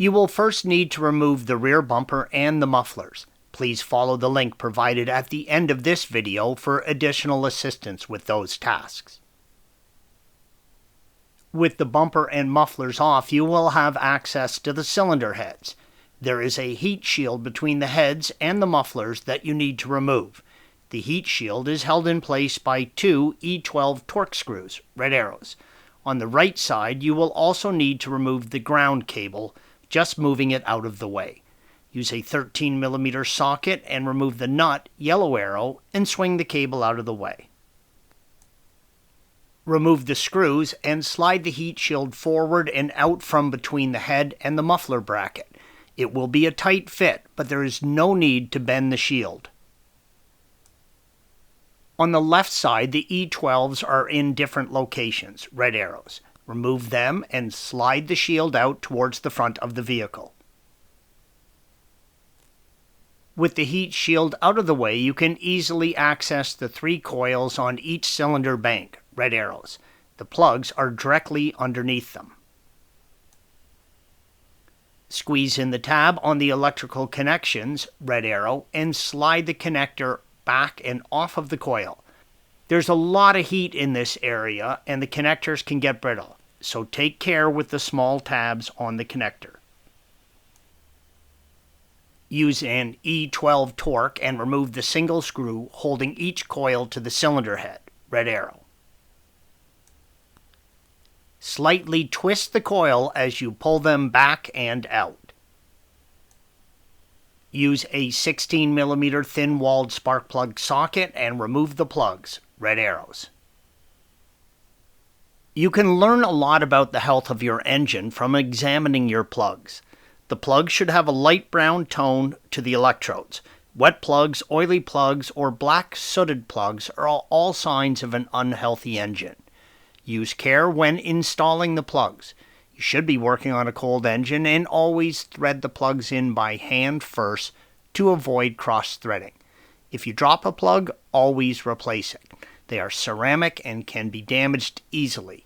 You will first need to remove the rear bumper and the mufflers. Please follow the link provided at the end of this video for additional assistance with those tasks. With the bumper and mufflers off, you will have access to the cylinder heads. There is a heat shield between the heads and the mufflers that you need to remove. The heat shield is held in place by two E12 Torx screws, red arrows. On the right side, you will also need to remove the ground cable, just moving it out of the way. Use a 13mm socket and remove the nut, yellow arrow, and swing the cable out of the way. Remove the screws and slide the heat shield forward and out from between the head and the muffler bracket. It will be a tight fit, but there is no need to bend the shield. On the left side, the E12s are in different locations, red arrows. Remove them and slide the shield out towards the front of the vehicle. With the heat shield out of the way, you can easily access the 3 coils on each cylinder bank, red arrows. The plugs are directly underneath them. Squeeze in the tab on the electrical connections, red arrow, and slide the connector back and off of the coil. There's a lot of heat in this area and the connectors can get brittle, so take care with the small tabs on the connector. Use an E12 Torx and remove the single screw holding each coil to the cylinder head, red arrow. Slightly twist the coil as you pull them back and out. Use a 16mm thin-walled spark plug socket and remove the plugs, red arrows. You can learn a lot about the health of your engine from examining your plugs. The plugs should have a light brown tone to the electrodes. Wet plugs, oily plugs, or black sooted plugs are all signs of an unhealthy engine. Use care when installing the plugs. You should be working on a cold engine and always thread the plugs in by hand first to avoid cross-threading. If you drop a plug, always replace it. They are ceramic and can be damaged easily.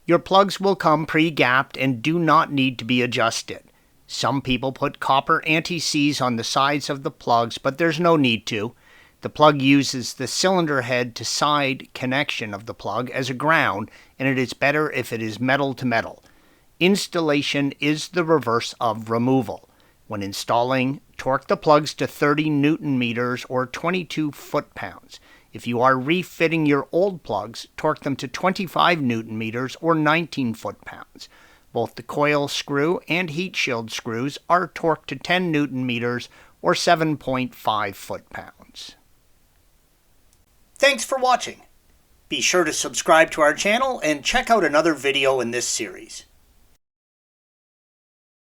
Your plugs will come pre-gapped and do not need to be adjusted. Some people put copper anti-seize on the sides of the plugs, but there's no need to. The plug uses the cylinder head to side connection of the plug as a ground, and it is better if it is metal to metal. Installation is the reverse of removal. When installing, torque the plugs to 30 Newton meters or 22 foot-pounds. If you are refitting your old plugs, torque them to 25 Newton meters or 19 foot-pounds. Both the coil screw and heat shield screws are torqued to 10 Newton meters or 7.5 foot-pounds. Thanks for watching. Be sure to subscribe to our channel and check out another video in this series.